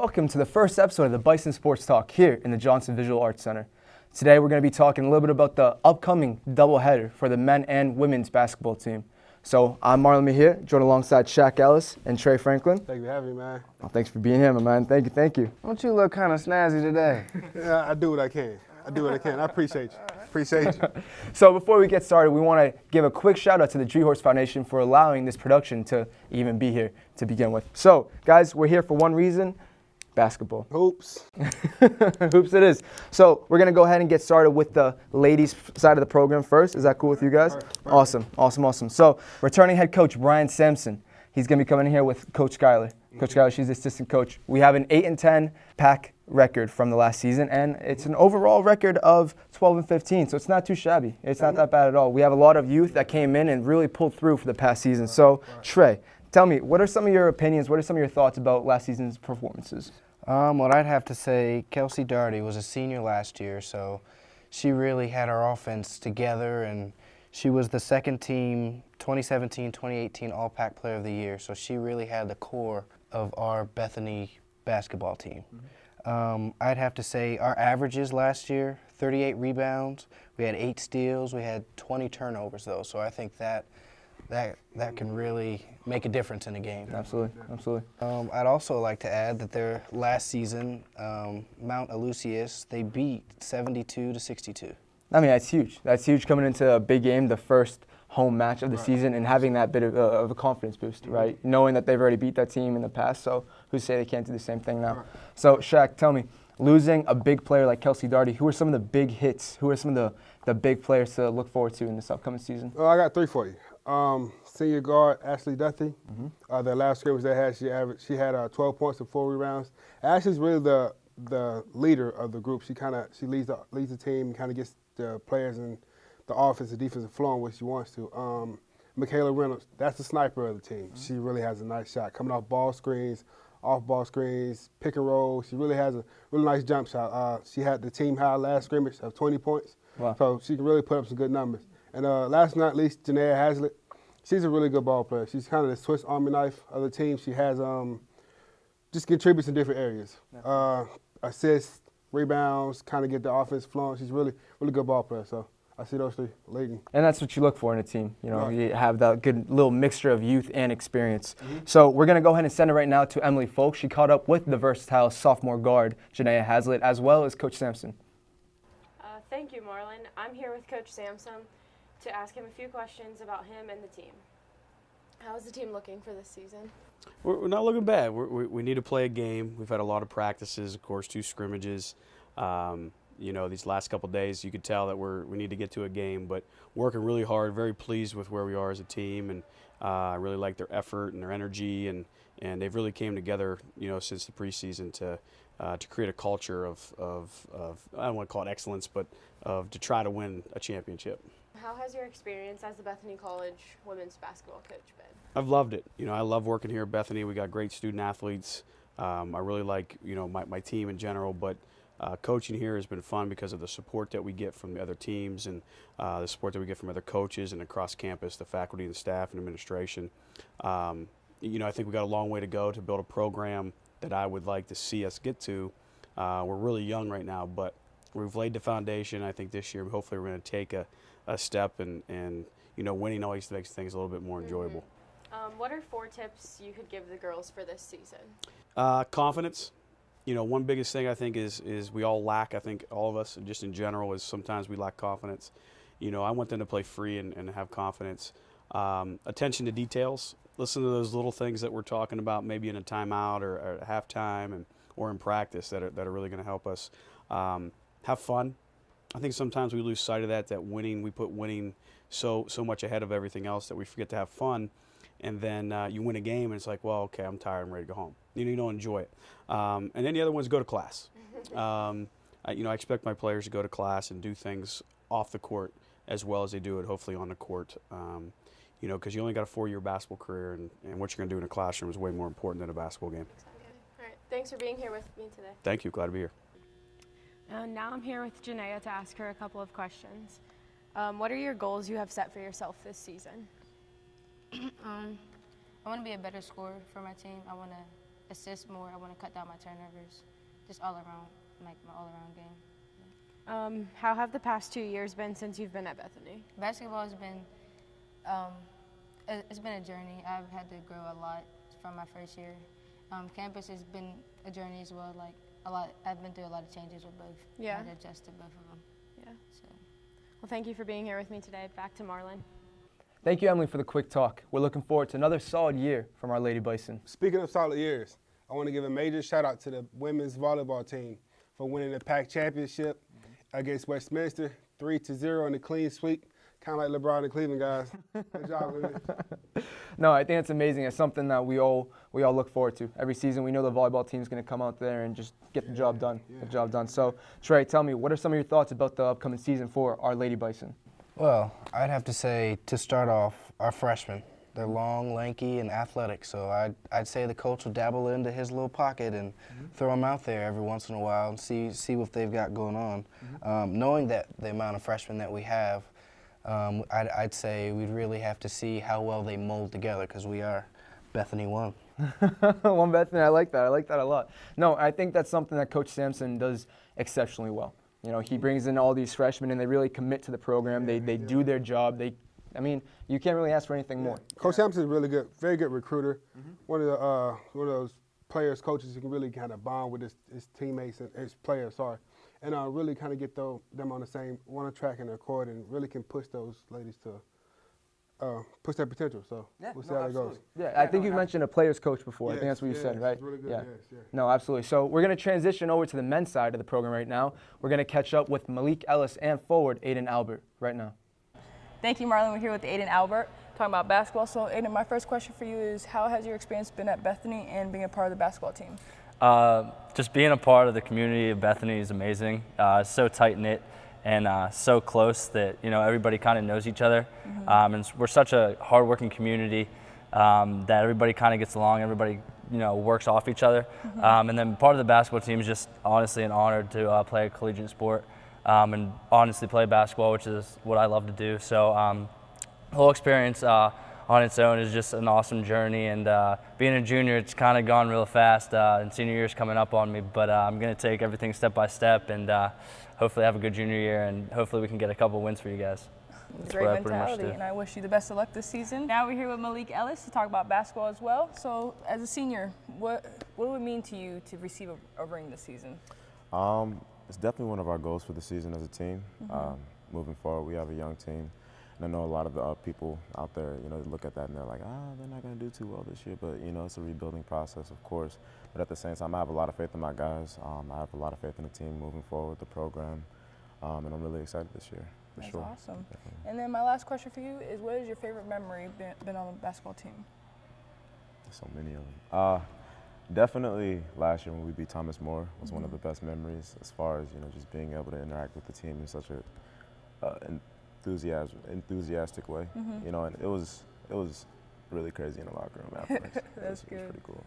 welcome to the first episode of the Bison Sports Talk here in the Johnson Visual Arts Center. Today we're going to be talking a little bit about the upcoming doubleheader for the men and women's basketball team. So I'm Marlon Mejia, joined alongside Shaq Ellis and Trey Franklin. Thank you for having me, man. Oh, thanks for being here, my man. Thank you. Don't you look kind of snazzy today? Yeah, I do what I can. I appreciate you. So before we get started, we want to give a quick shout out to the Tree Horse Foundation for allowing this production to even be here to begin with. So guys, we're here for one reason, basketball. Hoops. Hoops it is. So we're going to go ahead and get started with the ladies side of the program first. Is that cool with you guys? Perfect. Awesome. So returning head coach Brian Sampson, he's going to be coming in here with Coach Schuyler. Coach Schuyler, she's the assistant coach. We have an 8-10 pack record from the last season, and it's an overall record of 12-15, so it's not too shabby. It's not that bad at all. We have a lot of youth that came in and really pulled through for the past season. So, Trey, tell me, what are some of your opinions, what are some of your thoughts about last season's performances? What I'd have to say, Kelsey Darty was a senior last year, so she really had our offense together, and she was the second team 2017-2018 All-Pac Player of the Year, so she really had the core of our Bethany basketball team. I'd have to say our averages last year, 38 rebounds, we had 8 steals, we had 20 turnovers though, so I think that can really make a difference in a game. Absolutely. I'd also like to add that their last season, Mount Eleusis, they beat 72-62. I mean, that's huge. That's huge coming into a big game, the first home match of the season, and having that bit of a confidence boost, right? Knowing that they've already beat that team in the past, so who's to say they can't do the same thing now? So, Shaq, tell me, losing a big player like Kelsey Darty, who are some of the big hits? Who are some of the big players to look forward to in this upcoming season? Oh, I got 3 for you. Senior guard Ashley Duthie. The last scrimmage they had, she had 12 points and 4 rebounds. Ashley's really the leader of the group. She leads the team, kind of gets the players and the offense and defensive flowing what she wants to. Michaela Reynolds, that's the sniper of the team. She really has a nice shot. Coming off ball screens, off ball screens, pick and roll. She really has a really nice jump shot. She had the team high last scrimmage of 20 points. Wow. So she can really put up some good numbers. And last but not least, Janaea Hazlitt. She's a really good ball player. She's kind of the Swiss Army knife of the team. She has just contributes in different areas. Assists, rebounds, kind of get the offense flowing. She's really good ball player. So I see those 3 leading. And that's what you look for in a team. You know, Right. You have that good little mixture of youth and experience. So we're going to go ahead and send it right now to Emily Folk. She caught up with the versatile sophomore guard, Janaea Hazlitt, as well as Coach Sampson. Thank you, Marlon. I'm here with Coach Sampson to ask him a few questions about him and the team. How is the team looking for this season? We're not looking bad. We need to play a game. We've had a lot of practices, of course, 2 scrimmages. These last couple of days, you could tell that we need to get to a game, but working really hard, very pleased with where we are as a team, and I really like their effort and their energy, and they've really came together, since the preseason to create a culture of I don't want to call it excellence, but to try to win a championship. How has your experience as the Bethany College women's basketball coach been? I've loved it. I love working here at Bethany. We got great student athletes. I really like, my team in general, but coaching here has been fun because of the support that we get from the other teams and the support that we get from other coaches and across campus, the faculty and staff and administration. I think we got a long way to go to build a program that I would like to see us get to. We're really young right now, but we've laid the foundation. I think this year, hopefully, we're going to take a step, and winning always makes things a little bit more enjoyable. What are 4 tips you could give the girls for this season? Confidence. One biggest thing I think is we all lack, I think all of us, just in general, is sometimes we lack confidence. I want them to play free and have confidence. Attention to details. Listen to those little things that we're talking about, maybe in a timeout or at halftime or in practice that are really going to help us. Have fun. I think sometimes we lose sight of that winning, we put winning so much ahead of everything else that we forget to have fun. And then you win a game and it's like, well, okay, I'm tired, I'm ready to go home. You don't enjoy it. And then the other one is go to class. I expect my players to go to class and do things off the court as well as they do it, hopefully on the court. Because you only got a 4-year basketball career, and what you're going to do in a classroom is way more important than a basketball game. Okay. All right. Thanks for being here with me today. Thank you. Glad to be here. Now I'm here with Janaea to ask her a couple of questions. What are your goals you have set for yourself this season? I want to be a better scorer for my team. I want to assist more. I want to cut down my turnovers, just all around, like my all-around game. How have the past 2 years been since you've been at Bethany? Basketball has been, it's been a journey. I've had to grow a lot from my first year. Campus has been a journey as well. Like a lot, I've been through a lot of changes with both. Yeah. I had to adjust to both of them. Yeah. So. Well, thank you for being here with me today. Back to Marlon. Thank you, Emily, for the quick talk. We're looking forward to another solid year from our Lady Bison. Speaking of solid years, I want to give a major shout out to the women's volleyball team for winning the PAC championship against Westminster, 3-0 in the clean sweep. Kind of like LeBron and Cleveland, guys. Good job, women. No, I think it's amazing. It's something that we all look forward to. Every season, we know the volleyball team's going to come out there and just get the job done. Yeah. Get the job done. So, Trey, tell me, what are some of your thoughts about the upcoming season for our Lady Bison? Well, I'd have to say, to start off, our freshmen. They're long, lanky, and athletic, so I'd say the coach will dabble into his little pocket and throw them out there every once in a while and see what they've got going on. Knowing that the amount of freshmen that we have, I'd say we'd really have to see how well they mold together, because we are Bethany 1. One Bethany, I like that. I like that a lot. No, I think that's something that Coach Sampson does exceptionally well. You know, he brings in all these freshmen, and they really commit to the program. They do their job. I mean, you can't really ask for anything more. Coach Sampson is really good, very good recruiter. One of those players, coaches who can really kind of bond with his teammates and his players, and really kind of get them on the same one track in their court, and really can push those ladies to push their potential. So we'll see how that goes. Yeah, I think you mentioned a player's coach before. I think that's what you said, right? It's really good. Yeah. Yes. No, absolutely. So we're going to transition over to the men's side of the program right now. We're going to catch up with Malik Ellis and forward Aiden Albert right now. Thank you, Marlon. We're here with Aiden Albert talking about basketball. So, Aiden, my first question for you is, how has your experience been at Bethany and being a part of the basketball team? Just being a part of the community of Bethany is amazing. It's so tight-knit and so close that, you know, everybody kind of knows each other. And we're such a hard-working community that everybody kind of gets along. Everybody, you know, works off each other. And then part of the basketball team is just honestly an honor to play a collegiate sport. And honestly play basketball, which is what I love to do. So the whole experience on its own is just an awesome journey. And being a junior, it's kind of gone real fast, and senior year's coming up on me. But I'm going to take everything step by step and hopefully have a good junior year, and hopefully we can get a couple wins for you guys. That's Great what I pretty much mentality, do. and I wish you the best of luck this season. Now we're here with Malik Ellis to talk about basketball as well. So, as a senior, what would it mean to you to receive a ring this season? It's definitely one of our goals for the season as a team. Moving forward, we have a young team, and I know a lot of the people out there, you know, look at that and they're like, they're not going to do too well this year. But, you know, it's a rebuilding process, of course. But at the same time, I have a lot of faith in my guys. I have a lot of faith in the team moving forward with the program, and I'm really excited this year, for That's sure. awesome. Definitely. And then my last question for you is, what is your favorite memory been on the basketball team? So many of them. Definitely last year when we beat Thomas More was one of the best memories, as far as, you know, just being able to interact with the team in such a enthusiastic way. You know, and it was really crazy in the locker room afterwards. That's It good. was pretty cool.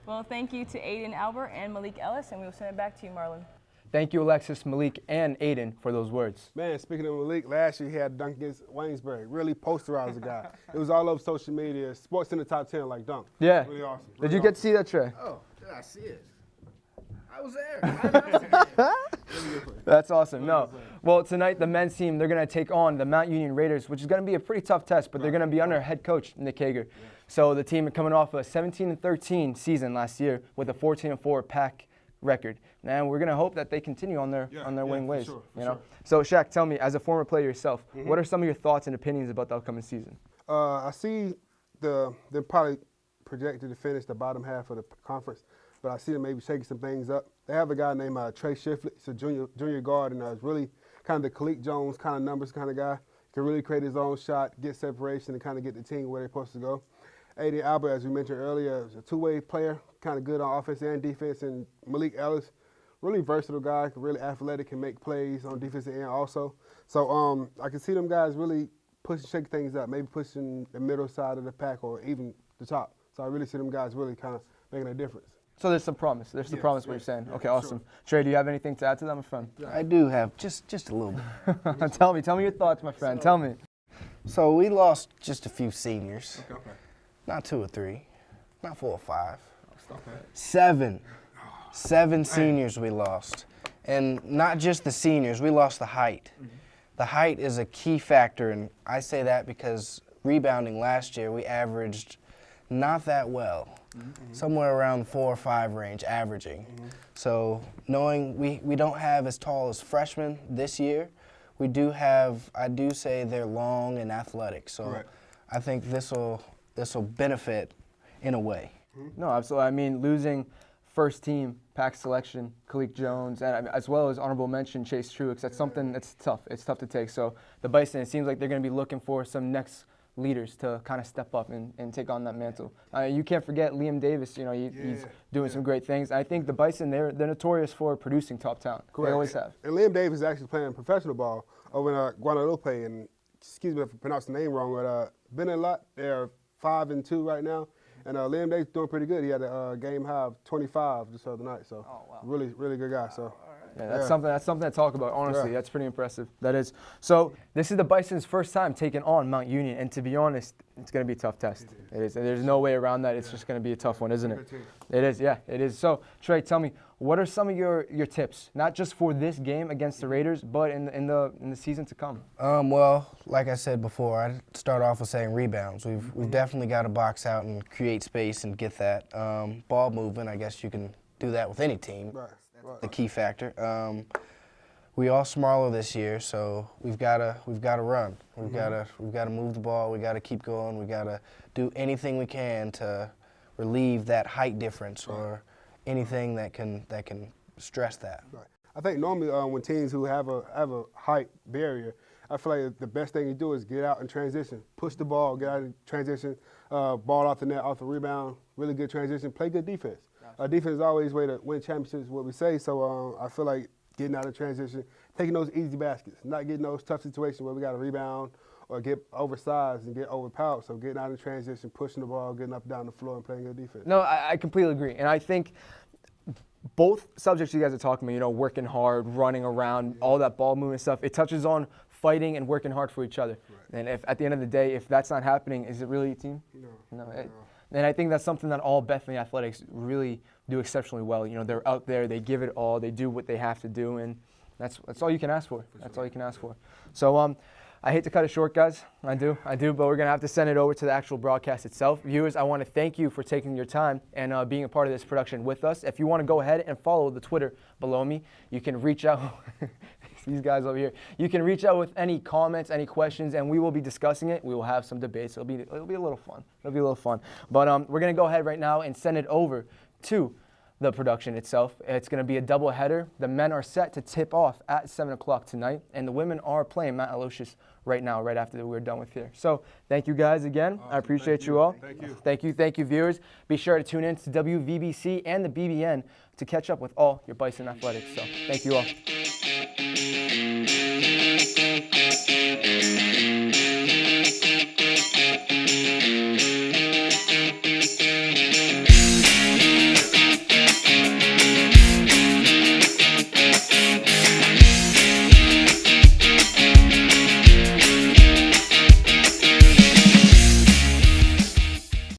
Well, thank you to Aiden Albert and Malik Ellis, and we'll send it back to you, Marlon. Thank you, Alexis, Malik, and Aiden for those words. Man, speaking of Malik, last year he had Dunk against Waynesbury. Really posterized the guy. It was all over social media. Sports in the top 10 like Dunk. Yeah. Really awesome. Did Really you get to see that, Trey? Oh, did I see it? I was there. That's awesome. No. Well, tonight the men's team, they're going to take on the Mount Union Raiders, which is going to be a pretty tough test, but they're going to be under head coach Nick Hager. So the team are coming off a 17-13 season last year with a 14-4 PAC record. And we're going to hope that they continue on their winning ways. For you know. So Shaq, tell me, as a former player yourself, what are some of your thoughts and opinions about the upcoming season? I see they're probably projected to finish the bottom half of the conference, but I see them maybe shaking some things up. They have a guy named Trey Shiflett. He's a junior guard, and is really kind of the Khalid Jones kind of numbers kind of guy. Can really create his own shot, get separation, and kind of get the team where they're supposed to go. Aiden Albert, as we mentioned earlier, is a two-way player, kind of good on offense and defense. And Malik Ellis, really versatile guy, really athletic, can make plays on defensive end also. So I can see them guys really shake things up, maybe pushing the middle side of the pack or even the top. So I really see them guys really kind of making a difference. So there's some promise. There's some promise what you're saying. Okay, awesome. Trey, do you have anything to add to that, my friend? I do have just a little bit. Tell me your thoughts, my friend. Tell me. So we lost just a few seniors. Not 2 or 3, not 4 or 5. Seven seniors we lost. And not just the seniors, we lost the height. The height is a key factor, and I say that because rebounding last year, we averaged not that well, somewhere around 4 or 5 range, averaging. So knowing we don't have as tall as freshmen this year, we do have, I do say they're long and athletic. So I think this will benefit in a way. No, absolutely. I mean, losing first team pack selection, Kalik Jones, and as well as honorable mention Chase Truex, that's something that's tough. It's tough to take. So the Bison, it seems like they're going to be looking for some next leaders to kind of step up and take on that mantle. You can't forget Liam Davis. You know, he's doing some great things. I think the Bison, they're notorious for producing top talent. Correct. They always have. And Liam Davis is actually playing professional ball over in Guadalupe, and excuse me if I pronounced the name wrong, but Benelot, they're 5-2 right now. And Liam Davis doing pretty good. He had a game high of 25 this other night. So really, really good guy. So yeah, that's something to talk about. Honestly, that's pretty impressive. That is. So this is the Bison's first time taking on Mount Union, and to be honest, it's going to be a tough test. It is. There's no way around that. It's just going to be a tough one, isn't it? It is. Yeah, it is. So Trey, tell me, what are some of your tips, not just for this game against the Raiders, but in the season to come? Well, like I said before, I'd start off with saying rebounds. We've definitely got to box out and create space and get that ball movement. I guess you can do that with any team. The key factor. We all smaller this year, so we've got to run. We've got to move the ball. We got to keep going. We got to do anything we can to relieve that height difference or anything that can stress that. Right. I think normally when teams who have a height barrier, I feel like the best thing you do is get out and transition, push the ball, get out in transition, ball off the net, off the rebound, really good transition, play good defense. Defense is always the way to win championships, what we say. So I feel like getting out of transition, taking those easy baskets, not getting those tough situations where we got to rebound or get oversized and get overpowered. So getting out of transition, pushing the ball, getting up and down the floor and playing good defense. No, I completely agree. And I think both subjects you guys are talking about, you know, working hard, running around, all that ball movement stuff, it touches on fighting and working hard for each other. And if at the end of the day, if that's not happening, is it really a team? No. And I think that's something that all Bethany athletics really do exceptionally well. You know, they're out there, they give it all, they do what they have to do, and that's all you can ask for. That's all you can ask for. So I hate to cut it short, guys. I do, but we're going to have to send it over to the actual broadcast itself. Viewers, I want to thank you for taking your time and being a part of this production with us. If you want to go ahead and follow the Twitter below me, you can reach out. These guys over here. You can reach out with any comments, any questions, and we will be discussing it. We will have some debates. It'll be a little fun. It'll be a little fun. But we're going to go ahead right now and send it over to the production itself. It's going to be a double header. The men are set to tip off at 7 o'clock tonight, and the women are playing Mount Aloysius right now, right after we're done with here. So thank you guys again. I appreciate you all. Thank you, viewers. Be sure to tune in to WVBC and the BBN to catch up with all your Bison athletics. So thank you all.